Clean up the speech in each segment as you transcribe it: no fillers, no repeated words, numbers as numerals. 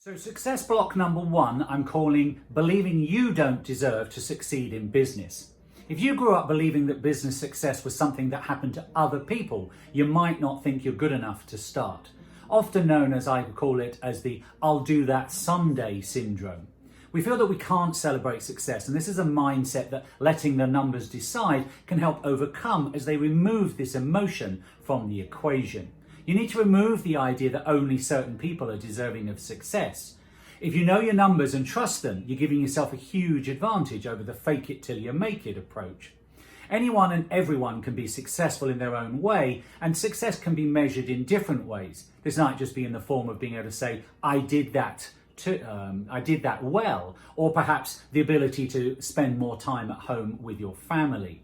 So success block number one, I'm calling believing you don't deserve to succeed in business. If you grew up believing that business success was something that happened to other people, you might not think you're good enough to start. Often known, as I call it, as the "I'll do that someday" syndrome. We feel that we can't celebrate success, and this is a mindset that letting the numbers decide can help overcome as they remove this emotion from the equation. You need to remove the idea that only certain people are deserving of success. If you know your numbers and trust them, you're giving yourself a huge advantage over the fake it till you make it approach. Anyone and everyone can be successful in their own way, and success can be measured in different ways. This might just be in the form of being able to say, I did that well, or perhaps the ability to spend more time at home with your family.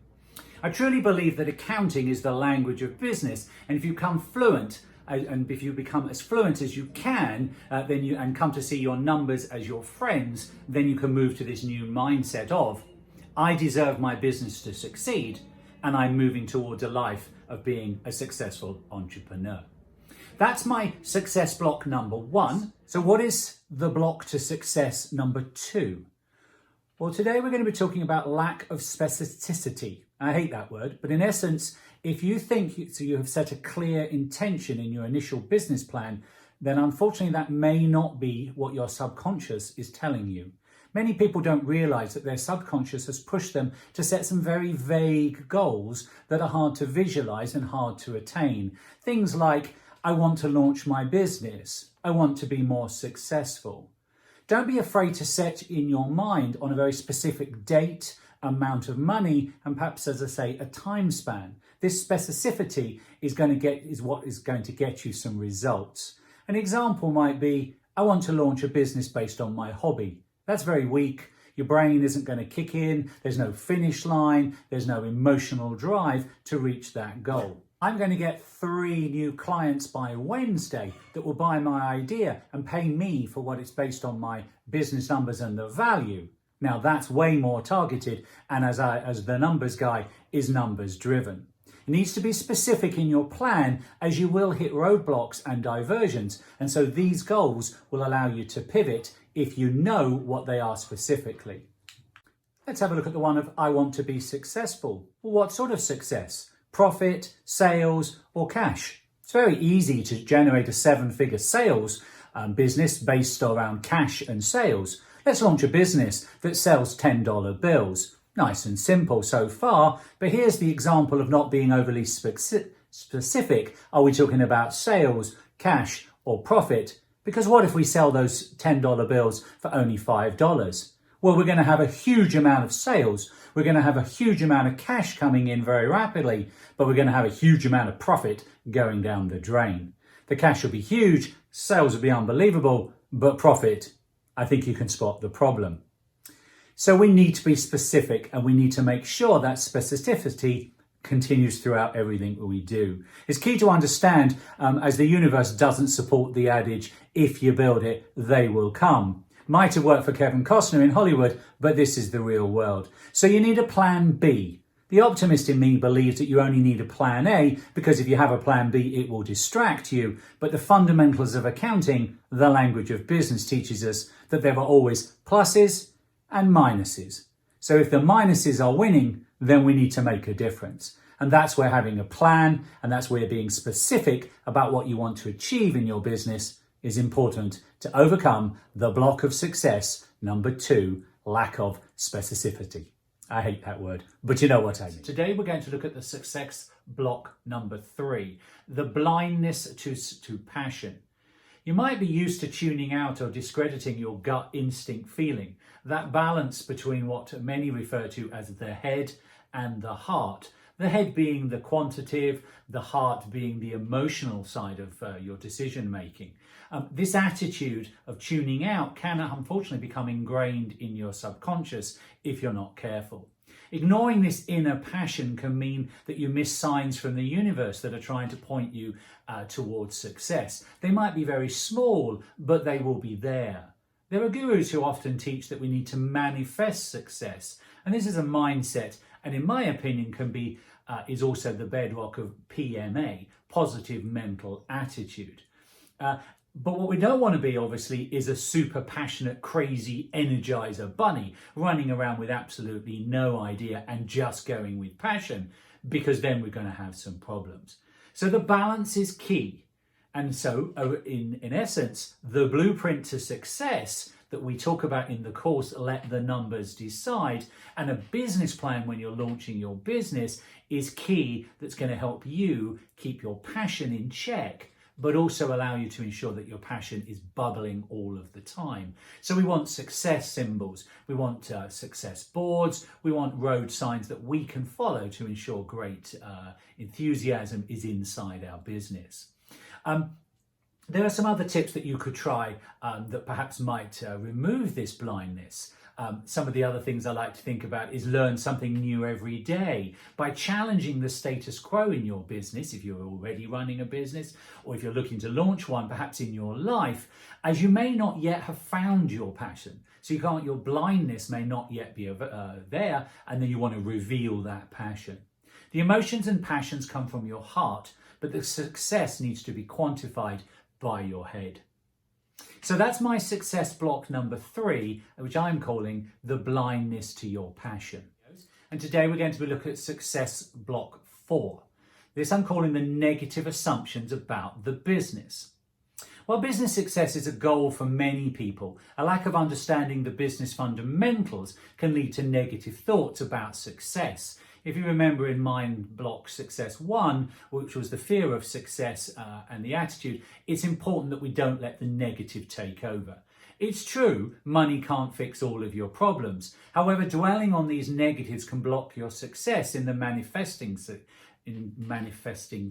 I truly believe that accounting is the language of business, and if you become fluent, and if you become as fluent as you can, and come to see your numbers as your friends, then you can move to this new mindset of, I deserve my business to succeed, and I'm moving towards a life of being a successful entrepreneur. That's my success block number one. So what is the block to success number two? Well, today we're going to be talking about lack of specificity. I hate that word, but in essence, if you think you have set a clear intention in your initial business plan, then unfortunately that may not be what your subconscious is telling you. Many people don't realize that their subconscious has pushed them to set some very vague goals that are hard to visualize and hard to attain. Things like, I want to launch my business. I want to be more successful. Don't be afraid to set in your mind on a very specific date, amount of money, and perhaps, as I say, a time span. This specificity is what is going to get you some results. An example might be, I want to launch a business based on my hobby. That's very weak. Your brain isn't going to kick in. There's no finish line. There's no emotional drive to reach that goal. I'm going to get 3 new clients by Wednesday that will buy my idea and pay me for what it's based on my business numbers and the value. Now that's way more targeted, and as the numbers guy, is numbers driven. It needs to be specific in your plan, as you will hit roadblocks and diversions, and so these goals will allow you to pivot if you know what they are specifically. Let's have a look at the one of I want to be successful. Well, what sort of success? Profit, sales, or cash? It's very easy to generate a 7-figure sales business based around cash and sales. Let's launch a business that sells $10 bills. Nice and simple so far, but here's the example of not being overly specific. Are we talking about sales, cash, or profit? Because what if we sell those $10 bills for only $5? Well, we're going to have a huge amount of sales. We're going to have a huge amount of cash coming in very rapidly, but we're going to have a huge amount of profit going down the drain. The cash will be huge, sales will be unbelievable, but profit, I think you can spot the problem. So we need to be specific, and we need to make sure that specificity continues throughout everything that we do. It's key to understand, as the universe doesn't support the adage, if you build it, they will come. Might have worked for Kevin Costner in Hollywood, but this is the real world. So you need a plan B. The optimist in me believes that you only need a plan A, because if you have a plan B, it will distract you. But the fundamentals of accounting, the language of business, teaches us that there are always pluses and minuses. So if the minuses are winning, then we need to make a difference. And that's where having a plan, and that's where being specific about what you want to achieve in your business is important to overcome the block of success, number 2, lack of specificity. I hate that word, but you know what I mean. Today we're going to look at the success block number 3, the blindness to passion. You might be used to tuning out or discrediting your gut instinct feeling, that balance between what many refer to as the head and the heart. The head being the quantitative, the heart being the emotional side of your decision making. This attitude of tuning out can unfortunately become ingrained in your subconscious if you're not careful. Ignoring this inner passion can mean that you miss signs from the universe that are trying to point you towards success. They might be very small, but they will be there. There are gurus who often teach that we need to manifest success, and this is a mindset, and in my opinion is also the bedrock of PMA, positive mental attitude. But what we don't want to be, obviously, is a super passionate, crazy energizer bunny running around with absolutely no idea and just going with passion, because then we're going to have some problems. So the balance is key. And so, in essence, the blueprint to success that we talk about in the course, Let the Numbers Decide, and a business plan when you're launching your business is key. That's going to help you keep your passion in check, but also allow you to ensure that your passion is bubbling all of the time. So we want success symbols, we want success boards, we want road signs that we can follow to ensure great enthusiasm is inside our business. There are some other tips that you could try that perhaps might remove this blindness. Some of the other things I like to think about is learn something new every day by challenging the status quo in your business, if you're already running a business, or if you're looking to launch one, perhaps in your life, as you may not yet have found your passion. So your blindness may not yet be there, and then you want to reveal that passion. The emotions and passions come from your heart, but the success needs to be quantified by your head. So that's my success block number 3, which I'm calling the blindness to your passion. And today we're going to look at success block 4. This I'm calling the negative assumptions about the business. While business success is a goal for many people, a lack of understanding the business fundamentals can lead to negative thoughts about success. If you remember in Mind Block Success 1, which was the fear of success and the attitude, it's important that we don't let the negative take over. It's true, money can't fix all of your problems. However, dwelling on these negatives can block your success in manifesting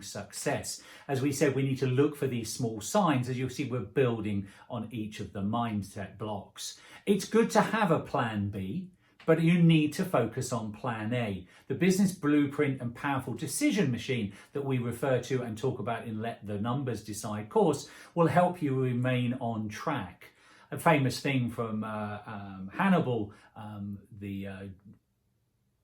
success. As we said, we need to look for these small signs. As you'll see, we're building on each of the mindset blocks. It's good to have a plan B, but you need to focus on plan A. The business blueprint and powerful decision machine that we refer to and talk about in Let the Numbers Decide course will help you remain on track. A famous thing from Hannibal, the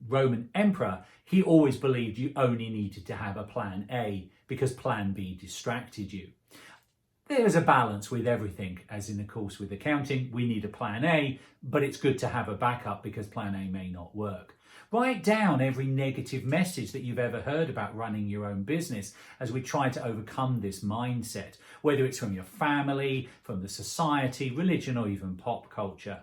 Roman emperor, he always believed you only needed to have a plan A because plan B distracted you. There's a balance with everything, as in the course with accounting, we need a plan A, but it's good to have a backup because plan A may not work. Write down every negative message that you've ever heard about running your own business as we try to overcome this mindset, whether it's from your family, from the society, religion, or even pop culture.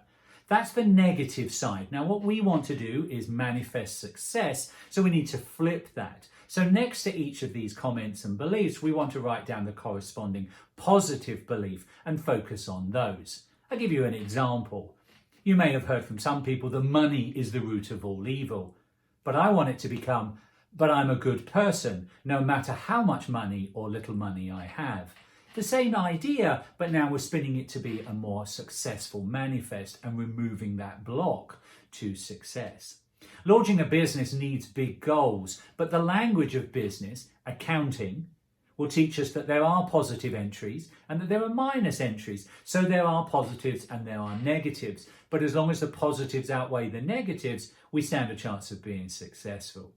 That's the negative side. Now, what we want to do is manifest success, so we need to flip that. So next to each of these comments and beliefs, we want to write down the corresponding positive belief and focus on those. I'll give you an example. You may have heard from some people that money is the root of all evil, but I want it to become, but I'm a good person, no matter how much money or little money I have. The same idea, but now we're spinning it to be a more successful manifest and removing that block to success. Launching a business needs big goals, but the language of business, accounting, will teach us that there are positive entries and that there are minus entries. So there are positives and there are negatives. But as long as the positives outweigh the negatives, we stand a chance of being successful.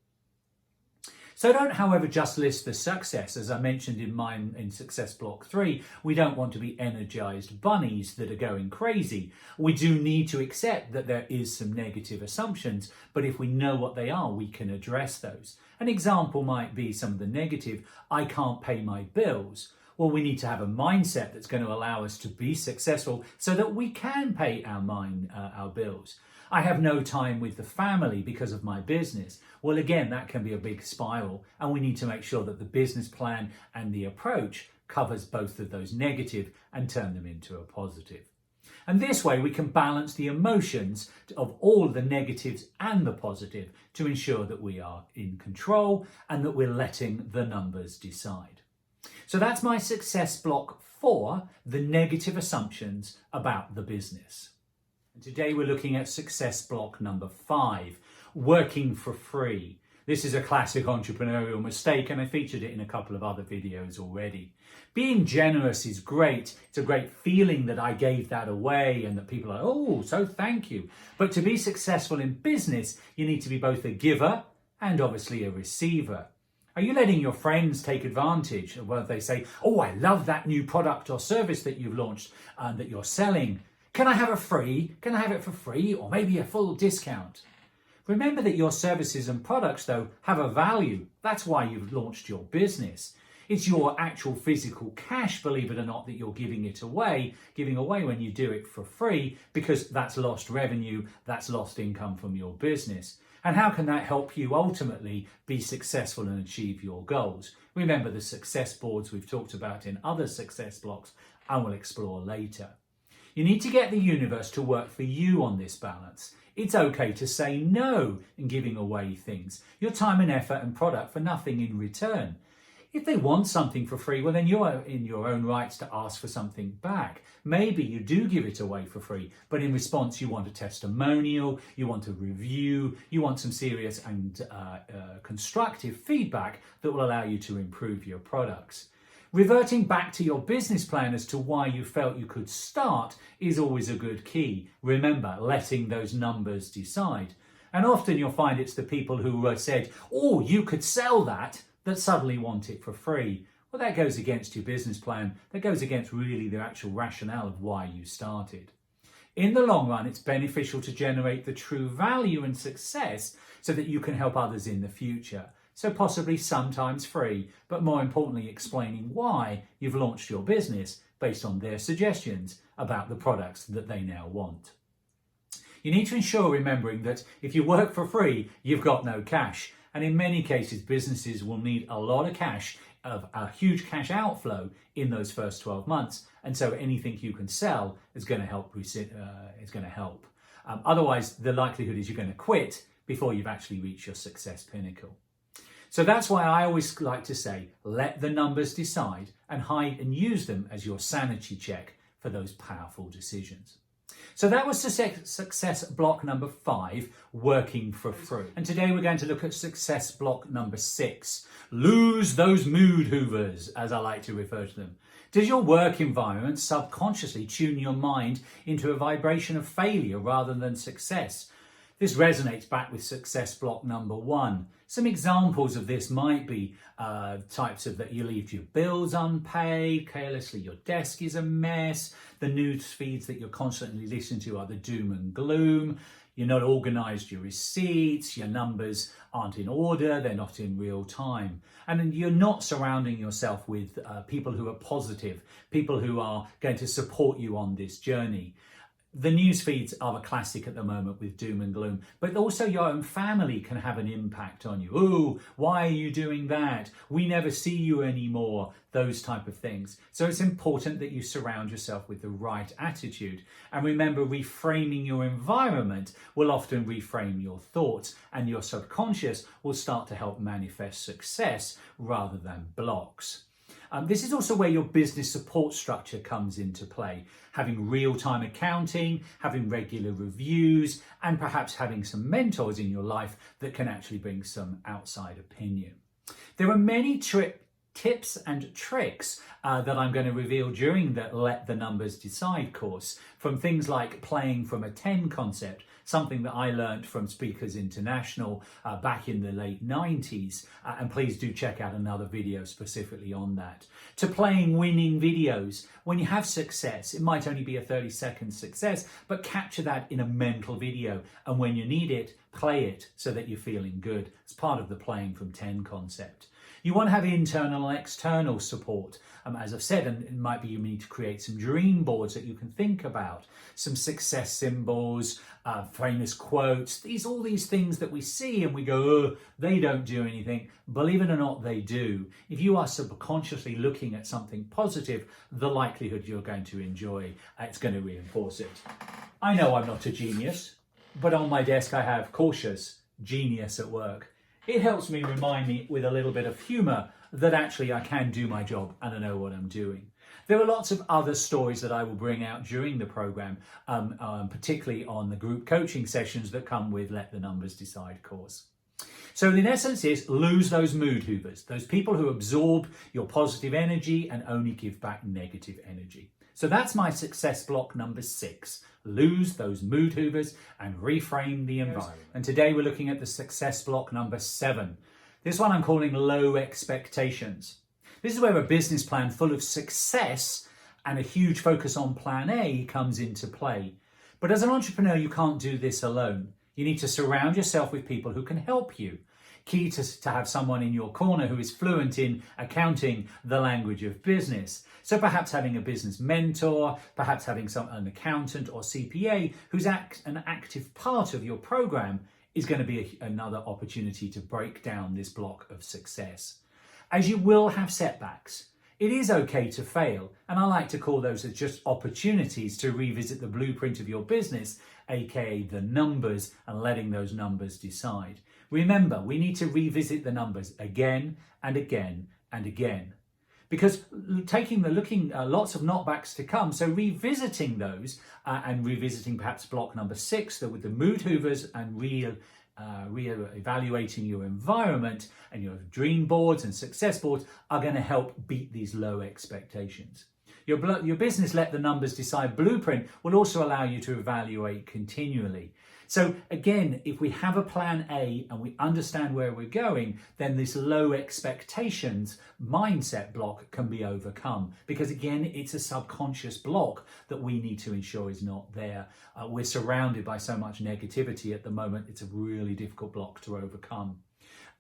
So don't, however, just list the success. As I mentioned in Success Block 3, we don't want to be energized bunnies that are going crazy. We do need to accept that there is some negative assumptions, but if we know what they are, we can address those. An example might be some of the negative, I can't pay my bills. Well, we need to have a mindset that's going to allow us to be successful so that we can pay our bills. I have no time with the family because of my business. Well, again, that can be a big spiral, and we need to make sure that the business plan and the approach covers both of those negative and turn them into a positive. And this way we can balance the emotions of all the negatives and the positive to ensure that we are in control and that we're letting the numbers decide. So that's my success block 4, the negative assumptions about the business. And today we're looking at success block number 5, working for free. This is a classic entrepreneurial mistake, and I featured it in a couple of other videos already. Being generous is great. It's a great feeling that I gave that away and that people are, oh, so thank you. But to be successful in business, you need to be both a giver and obviously a receiver. Are you letting your friends take advantage of what they say? Oh, I love that new product or service that you've launched and that you're selling. Can I have it free? Can I have it for free or maybe a full discount? Remember that your services and products, though, have a value. That's why you've launched your business. It's your actual physical cash, believe it or not, that you're giving away when you do it for free, because that's lost revenue, that's lost income from your business. And how can that help you ultimately be successful and achieve your goals? Remember the success boards we've talked about in other success blocks and we'll explore later. You need to get the universe to work for you on this balance. It's okay to say no in giving away things, your time and effort and product for nothing in return. If they want something for free, well, then you're in your own rights to ask for something back. Maybe you do give it away for free, but in response, you want a testimonial, you want a review, you want some serious and constructive feedback that will allow you to improve your products. Reverting back to your business plan as to why you felt you could start is always a good key. Remember, letting those numbers decide. And often you'll find it's the people who said, oh, you could sell that suddenly want it for free. Well, that goes against your business plan. That goes against really the actual rationale of why you started. In the long run, it's beneficial to generate the true value and success so that you can help others in the future. So possibly sometimes free, but more importantly, explaining why you've launched your business based on their suggestions about the products that they now want. You need to ensure remembering that if you work for free, you've got no cash. And in many cases, businesses will need a lot of cash, of a huge cash outflow in those first 12 months. And so anything you can sell is going to help. Otherwise, the likelihood is you're going to quit before you've actually reached your success pinnacle. So that's why I always like to say, let the numbers decide and hide and use them as your sanity check for those powerful decisions. So that was success block number 5, working for free. And today we're going to look at success block number 6, lose those mood hoovers, as I like to refer to them. Does your work environment subconsciously tune your mind into a vibration of failure rather than success? This resonates back with success block number 1. Some examples of this might be types of that you leave your bills unpaid, carelessly your desk is a mess, the news feeds that you're constantly listening to are the doom and gloom, you're not organised your receipts, your numbers aren't in order, they're not in real time. And then you're not surrounding yourself with people who are positive, people who are going to support you on this journey. The news feeds are a classic at the moment with doom and gloom, but also your own family can have an impact on you. Oh, why are you doing that? We never see you anymore. Those type of things. So it's important that you surround yourself with the right attitude. And remember, reframing your environment will often reframe your thoughts, and your subconscious will start to help manifest success rather than blocks. This is also where your business support structure comes into play. Having real-time accounting, having regular reviews, and perhaps having some mentors in your life that can actually bring some outside opinion. There are many tips and tricks that I'm going to reveal during the Let the Numbers Decide course, from things like playing from a 10 concept, something that I learned from Speakers International back in the late 90s, and please do check out another video specifically on that, to playing winning videos. When you have success, it might only be a 30-second success, but capture that in a mental video, and when you need it, play it so that you're feeling good. It's part of the playing from 10 concept. You want to have internal and external support. As I've said, and it might be you need to create some dream boards that you can think about, some success symbols, famous quotes, all these things that we see and we go, oh, they don't do anything. Believe it or not, they do. If you are subconsciously looking at something positive, the likelihood you're going to enjoy, it's going to reinforce it. I know I'm not a genius, but on my desk I have Cautious, Genius at Work. It helps me remind me with a little bit of humour that actually I can do my job and I know what I'm doing. There are lots of other stories that I will bring out during the programme, particularly on the group coaching sessions that come with Let the Numbers Decide course. So in essence is lose those mood hoovers, those people who absorb your positive energy and only give back negative energy. So that's my success block number 6. Lose those mood hoovers and reframe the environment. And today we're looking at the success block number 7. This one I'm calling low expectations. This is where a business plan full of success and a huge focus on plan A comes into play. But as an entrepreneur, you can't do this alone. You need to surround yourself with people who can help you. Key to have someone in your corner who is fluent in accounting, the language of business. So perhaps having a business mentor, perhaps having an accountant or CPA who's an active part of your program is going to be another opportunity to break down this block of success. As you will have setbacks, it is okay to fail, and I like to call those as just opportunities to revisit the blueprint of your business, aka the numbers, and letting those numbers decide. Remember, we need to revisit the numbers again and again and again, because lots of knockbacks to come. So revisiting those and revisiting perhaps block number 6 with the mood hoovers and re-evaluating your environment and your dream boards and success boards are going to help beat these low expectations. Your business let the numbers decide blueprint will also allow you to evaluate continually. So again, if we have a plan A and we understand where we're going, then this low expectations mindset block can be overcome, because again, it's a subconscious block that we need to ensure is not there. We're surrounded by so much negativity at the moment. It's a really difficult block to overcome.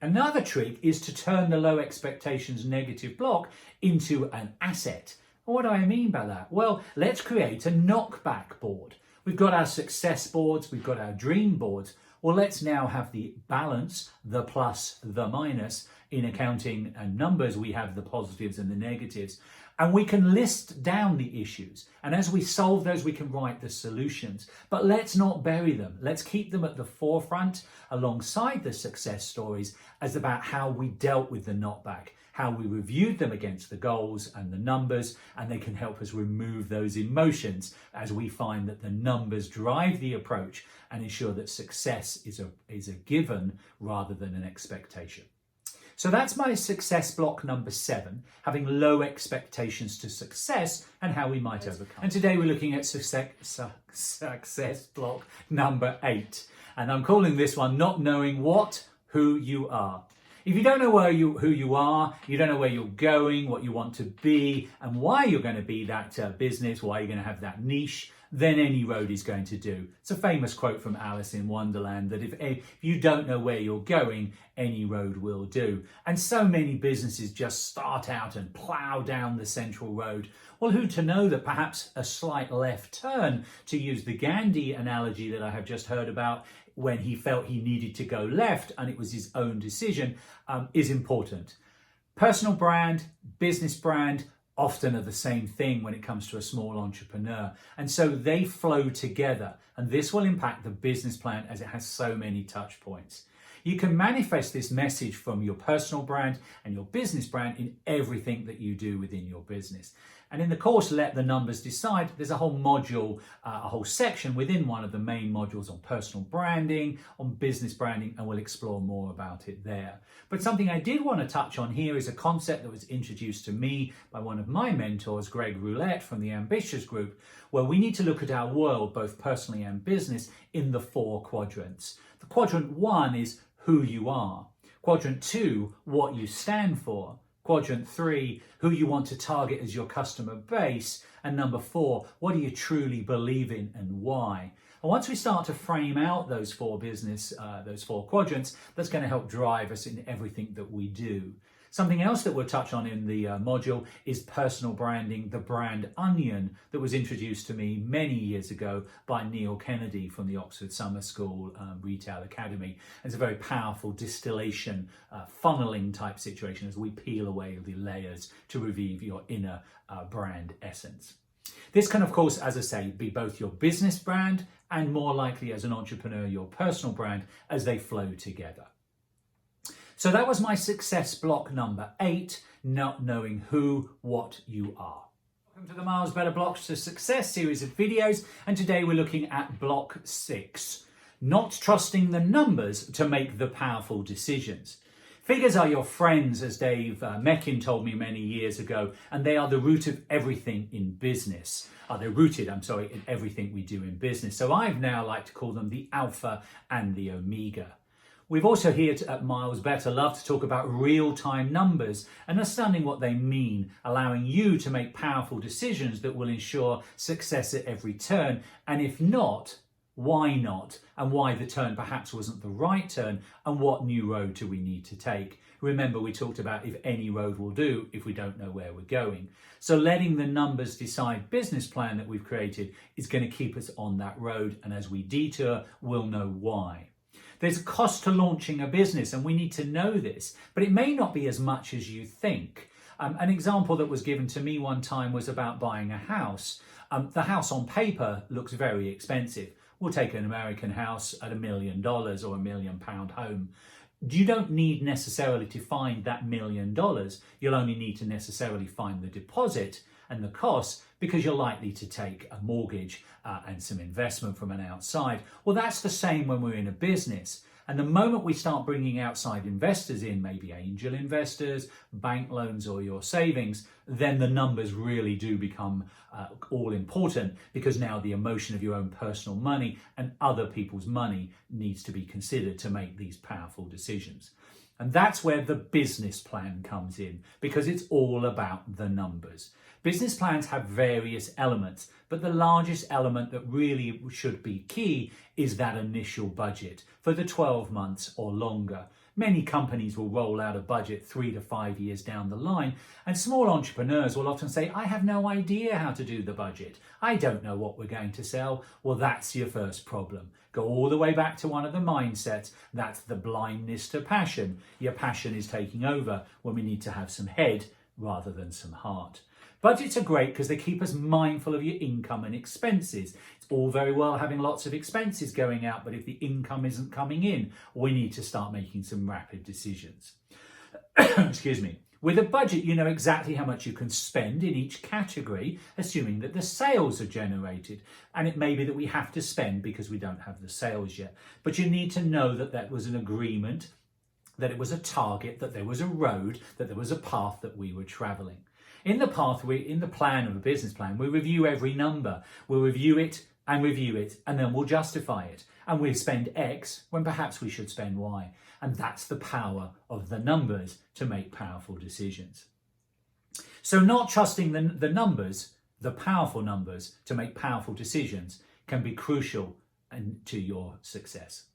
Another trick is to turn the low expectations negative block into an asset. What do I mean by that? Well, let's create a knockback board. We've got our success boards, we've got our dream boards. Well, let's now have the balance, the plus, the minus. In accounting and numbers, we have the positives and the negatives. And we can list down the issues. And as we solve those, we can write the solutions. But let's not bury them. Let's keep them at the forefront alongside the success stories as about how we dealt with the knockback, how we reviewed them against the goals and the numbers, and they can help us remove those emotions as we find that the numbers drive the approach and ensure that success is a given rather than an expectation. So that's my success block number 7, having low expectations to success and how we might overcome. And today we're looking at success block number 8. And I'm calling this one not knowing who you are. If you don't know who you are, you don't know where you're going, what you want to be, and why you're going to be that business, why you're going to have that niche, then any road is going to do. It's a famous quote from Alice in Wonderland that if you don't know where you're going, any road will do. And so many businesses just start out and plow down the central road. Well, who to know that perhaps a slight left turn, to use the Gandhi analogy that I have just heard about, when he felt he needed to go left and it was his own decision, is important. Personal brand, business brand, often are the same thing when it comes to a small entrepreneur. And so they flow together, and this will impact the business plan as it has so many touch points. You can manifest this message from your personal brand and your business brand in everything that you do within your business. And in the course, Let the Numbers Decide, there's a whole module, a whole section within one of the main modules on personal branding, on business branding, and we'll explore more about it there. But something I did want to touch on here is a concept that was introduced to me by one of my mentors, Greg Roulette from the Ambitious Group, where we need to look at our world, both personally and business, in the 4 quadrants. The quadrant 1 is who you are. Quadrant 2, what you stand for. Quadrant 3, who you want to target as your customer base. And number 4, what do you truly believe in and why? And once we start to frame out those 4 quadrants, that's going to help drive us in everything that we do. Something else that we'll touch on in the module is personal branding, the brand onion that was introduced to me many years ago by Neil Kennedy from the Oxford Summer School Retail Academy. It's a very powerful distillation, funneling type situation as we peel away the layers to reveal your inner brand essence. This can, of course, as I say, be both your business brand and more likely as an entrepreneur, your personal brand, as they flow together. So that was my success block number 8, not knowing what you are. Welcome to the Miles Better Blocks to Success series of videos, and today we're looking at block 6, not trusting the numbers to make the powerful decisions. Figures are your friends, as Dave Meckin told me many years ago, and they are the root of everything in business. They're rooted, in everything we do in business. So I've now like to call them the alpha and the omega. We've also here at Miles Better love to talk about real-time numbers and understanding what they mean, allowing you to make powerful decisions that will ensure success at every turn. And if not, why not? And why the turn perhaps wasn't the right turn, and what new road do we need to take? Remember, we talked about if any road will do if we don't know where we're going. So letting the numbers decide business plan that we've created is going to keep us on that road. And as we detour, we'll know why. There's a cost to launching a business, and we need to know this, but it may not be as much as you think. An example that was given to me one time was about buying a house. The house on paper looks very expensive. We'll take an American house at $1 million or £1 million home. You don't need necessarily to find that $1 million. You'll only need to necessarily find the deposit and the costs, because you're likely to take a mortgage and some investment from an outside. Well, that's the same when we're in a business. And the moment we start bringing outside investors in, maybe angel investors, bank loans, or your savings, then the numbers really do become all important, because now the emotion of your own personal money and other people's money needs to be considered to make these powerful decisions. And that's where the business plan comes in, because it's all about the numbers. Business plans have various elements, but the largest element that really should be key is that initial budget for the 12 months or longer. Many companies will roll out a budget 3 to 5 years down the line, and small entrepreneurs will often say, I have no idea how to do the budget. I don't know what we're going to sell. Well, that's your first problem. Go all the way back to one of the mindsets. That's the blindness to passion. Your passion is taking over when we need to have some head rather than some heart. Budgets are great because they keep us mindful of your income and expenses. It's all very well having lots of expenses going out, but if the income isn't coming in, we need to start making some rapid decisions. Excuse me. With a budget, you know exactly how much you can spend in each category, assuming that the sales are generated. And it may be that we have to spend because we don't have the sales yet. But you need to know that that was an agreement, that it was a target, that there was a road, that there was a path that we were traveling. In the path, in the plan of a business plan, we review every number. We'll review it, and then we'll justify it. And we'll spend X when perhaps we should spend Y. And that's the power of the numbers to make powerful decisions. So not trusting the numbers, the powerful numbers, to make powerful decisions can be crucial to your success.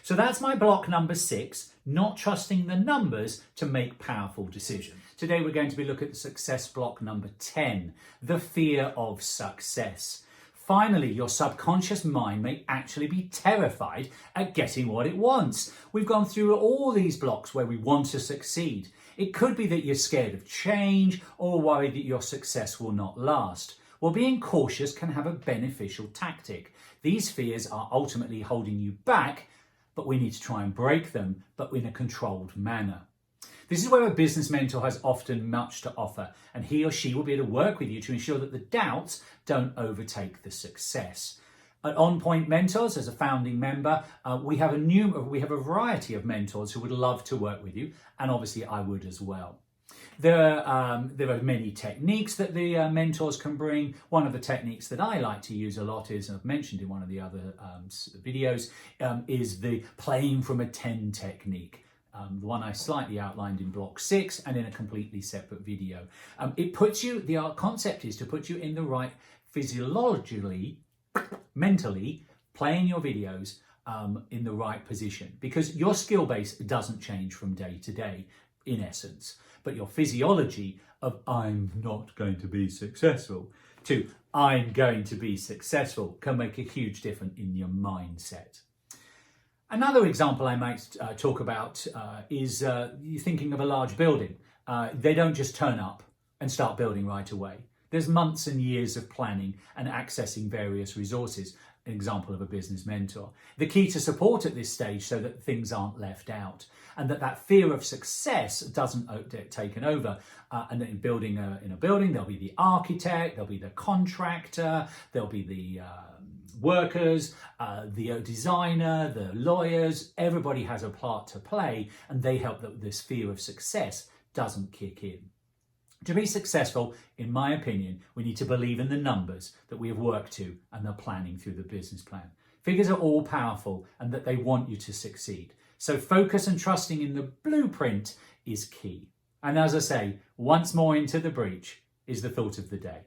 So that's my block number 6, not trusting the numbers to make powerful decisions. Today we're going to be looking at the success block number 10, the fear of success. Finally, your subconscious mind may actually be terrified at getting what it wants. We've gone through all these blocks where we want to succeed. It could be that you're scared of change or worried that your success will not last. Well, being cautious can have a beneficial tactic. These fears are ultimately holding you back, but we need to try and break them, but in a controlled manner. This is where a business mentor has often much to offer, and he or she will be able to work with you to ensure that the doubts don't overtake the success. At On Point Mentors, as a founding member, we have a variety of mentors who would love to work with you, and obviously I would as well. There are many techniques that the mentors can bring. One of the techniques that I like to use a lot is, and I've mentioned in one of the other videos, is the playing from a 10 technique. The one I slightly outlined in block 6 and in a completely separate video. The concept is to put you in the right physiologically, mentally, playing your videos in the right position, because your skill base doesn't change from day to day in essence, but your physiology of I'm not going to be successful to I'm going to be successful can make a huge difference in your mindset. Another example I might talk about is you thinking of a large building. They don't just turn up and start building right away. There's months and years of planning and accessing various resources. An example of a business mentor. The key to support at this stage so that things aren't left out, and that fear of success doesn't get taken over. And in building in a building, there'll be the architect, there'll be the contractor, there'll be the workers, the designer, the lawyers. Everybody has a part to play, and they help that this fear of success doesn't kick in. To be successful, in my opinion, we need to believe in the numbers that we have worked to and the planning through the business plan. Figures are all powerful and that they want you to succeed. So focus and trusting in the blueprint is key. And as I say, once more into the breach is the thought of the day.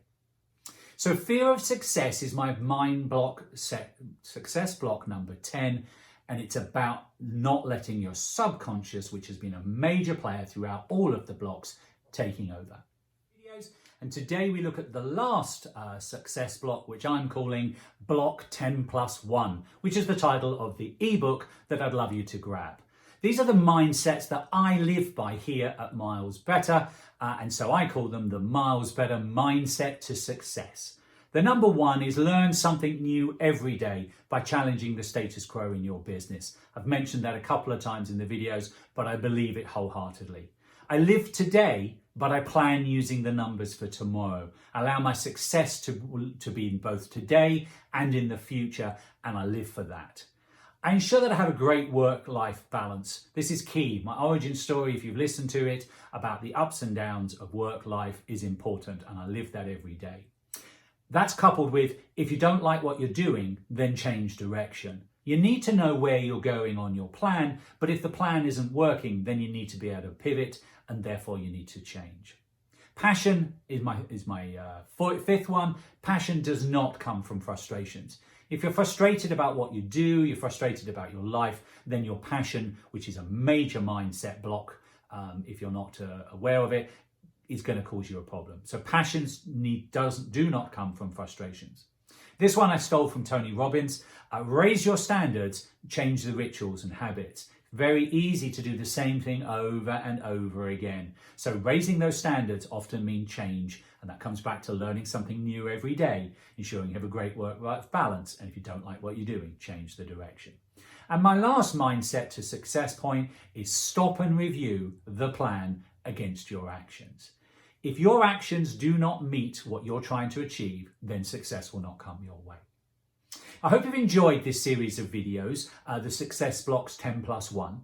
So fear of success is my mind block success block number 10. And it's about not letting your subconscious, which has been a major player throughout all of the blocks, taking over. And today we look at the last success block, which I'm calling Block 10+1, which is the title of the ebook that I'd love you to grab. These are the mindsets that I live by here at Miles Better, and so I call them the Miles Better Mindset to Success. The number one is learn something new every day by challenging the status quo in your business. I've mentioned that a couple of times in the videos, but I believe it wholeheartedly. I live today, but I plan using the numbers for tomorrow. I allow my success to be in both today and in the future, and I live for that. I ensure that I have a great work-life balance. This is key. My origin story, if you've listened to it, about the ups and downs of work life is important, and I live that every day. That's coupled with, if you don't like what you're doing, then change direction. You need to know where you're going on your plan, but if the plan isn't working, then you need to be able to pivot, and therefore you need to change. Passion is my fifth one. Passion does not come from frustrations. If you're frustrated about what you do, you're frustrated about your life, then your passion, which is a major mindset block, if you're not aware of it, is going to cause you a problem. So passions do not come from frustrations. This one I stole from Tony Robbins. Raise your standards, change the rituals and habits. Very easy to do the same thing over and over again. So raising those standards often means change, and that comes back to learning something new every day, ensuring you have a great work-life balance, and if you don't like what you're doing, change the direction. And my last mindset to success point is stop and review the plan against your actions. If your actions do not meet what you're trying to achieve, then success will not come your way. I hope you've enjoyed this series of videos, the Success Blocks 10+1.